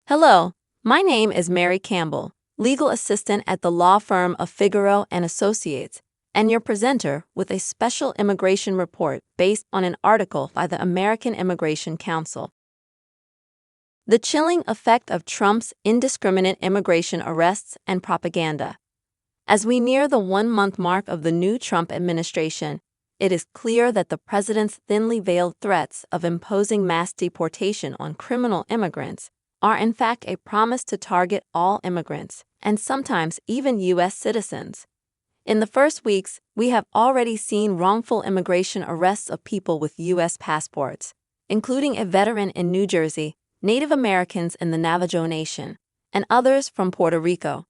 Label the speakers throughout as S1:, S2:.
S1: Hello, my name is Mary Campbell, legal assistant at the law firm of Figaro and Associates, and your presenter with a special immigration report based on an article by the American Immigration Council. The chilling effect of Trump's indiscriminate immigration arrests and propaganda. As we near the one-month mark of the new Trump administration, it is clear that the president's thinly veiled threats of imposing mass deportation on criminal immigrants are in fact a promise to target all immigrants, and sometimes even U.S. citizens. In the first weeks, we have already seen wrongful immigration arrests of people with U.S. passports, including a veteran in New Jersey, Native Americans in the Navajo Nation, and others from Puerto Rico.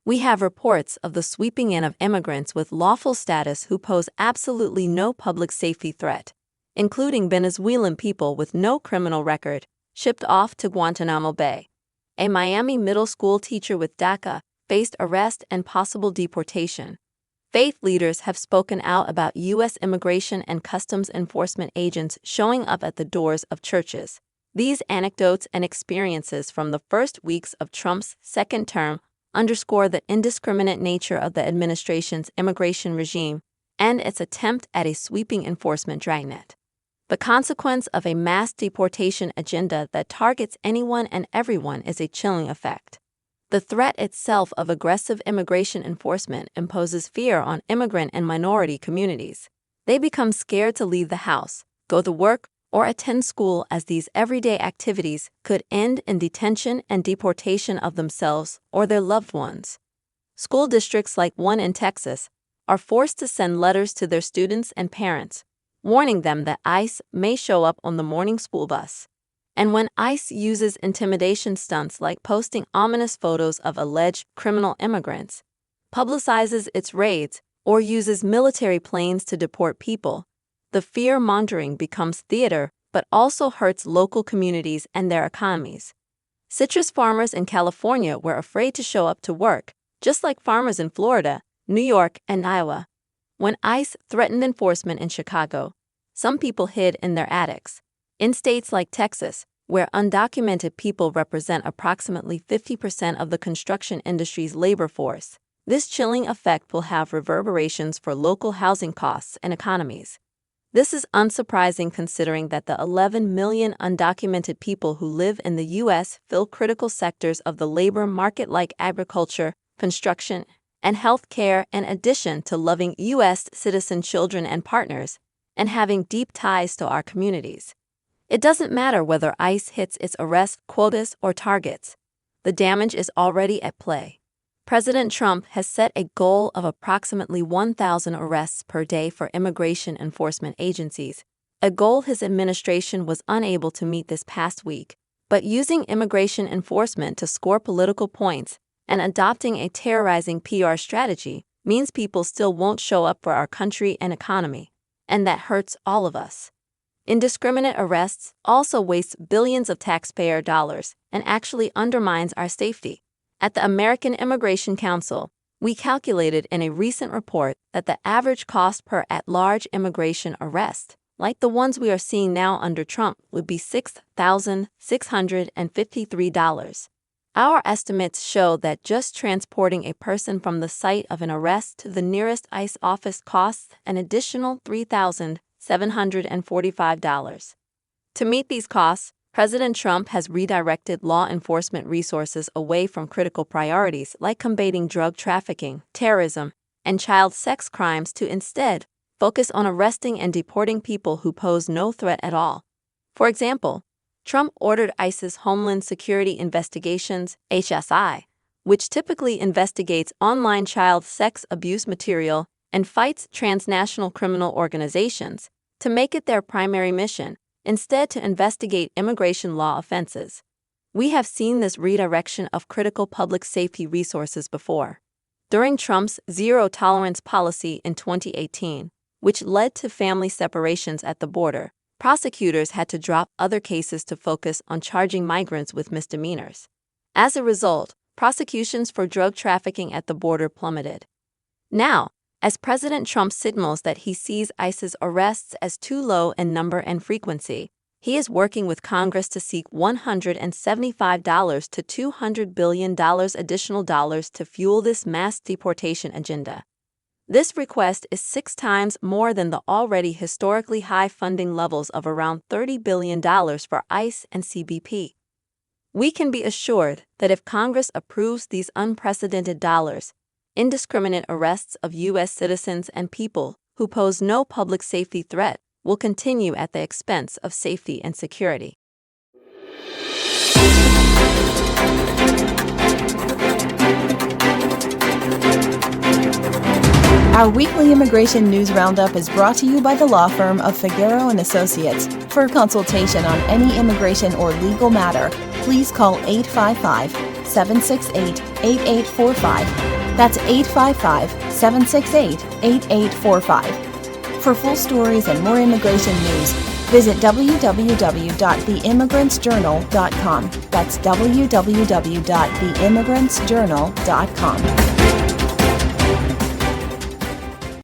S1: We have reports of the sweeping in of immigrants with lawful status who pose absolutely no public safety threat, including Venezuelan people with no criminal record, shipped off to Guantanamo Bay. A Miami middle school teacher with DACA faced arrest and possible deportation. Faith leaders have spoken out about U.S. immigration and customs enforcement agents showing up at the doors of churches. These anecdotes and experiences from the first weeks of Trump's second term underscore the indiscriminate nature of the administration's immigration regime and its attempt at a sweeping enforcement dragnet. The consequence of a mass deportation agenda that targets anyone and everyone is a chilling effect. The threat itself of aggressive immigration enforcement imposes fear on immigrant and minority communities. They become scared to leave the house, go to work, or attend school, as these everyday activities could end in detention and deportation of themselves or their loved ones. School districts like one in Texas are forced to send letters to their students and parents, warning them that ICE may show up on the morning school bus. And when ICE uses intimidation stunts like posting ominous photos of alleged criminal immigrants, publicizes its raids, or uses military planes to deport people, the fear-mongering becomes theater but also hurts local communities and their economies. Citrus farmers in California were afraid to show up to work, just like farmers in Florida, New York, and Iowa. When ICE threatened enforcement in Chicago, some people hid in their attics. In states like Texas, where undocumented people represent approximately 50% of the construction industry's labor force, this chilling effect will have reverberations for local housing costs and economies. This is unsurprising considering that the 11 million undocumented people who live in the U.S. fill critical sectors of the labor market like agriculture, construction, and health care, in addition to loving U.S. citizen children and partners, and having deep ties to our communities. It doesn't matter whether ICE hits its arrest quotas or targets. The damage is already at play. President Trump has set a goal of approximately 1,000 arrests per day for immigration enforcement agencies, a goal his administration was unable to meet this past week. But using immigration enforcement to score political points and adopting a terrorizing PR strategy means people still won't show up for our country and economy, and that hurts all of us. Indiscriminate arrests also waste billions of taxpayer dollars and actually undermines our safety. At the American Immigration Council, we calculated in a recent report that the average cost per at-large immigration arrest, like the ones we are seeing now under Trump, would be $6,653. Our estimates show that just transporting a person from the site of an arrest to the nearest ICE office costs an additional $3,745. To meet these costs, President Trump has redirected law enforcement resources away from critical priorities like combating drug trafficking, terrorism, and child sex crimes to instead focus on arresting and deporting people who pose no threat at all. For example, Trump ordered ICE's Homeland Security Investigations, HSI, which typically investigates online child sex abuse material and fights transnational criminal organizations, to make it their primary mission, instead to investigate immigration law offenses. We have seen this redirection of critical public safety resources before. During Trump's zero-tolerance policy in 2018, which led to family separations at the border, prosecutors had to drop other cases to focus on charging migrants with misdemeanors. As a result, prosecutions for drug trafficking at the border plummeted. Now, as President Trump signals that he sees ICE's arrests as too low in number and frequency, He is working with Congress to seek $175 to $200 billion additional dollars to fuel this mass deportation agenda. This request is 6 times more than the already historically high funding levels of around $30 billion for ICE and CBP. We can be assured that if Congress approves these unprecedented dollars, indiscriminate arrests of U.S. citizens and people who pose no public safety threat will continue at the expense of safety and security.
S2: Our weekly immigration news roundup is brought to you by the law firm of Figueroa & Associates. For consultation on any immigration or legal matter, please call 855-768-8845. That's 855-768-8845. For full stories and more immigration news, visit www.theimmigrantsjournal.com. That's www.theimmigrantsjournal.com.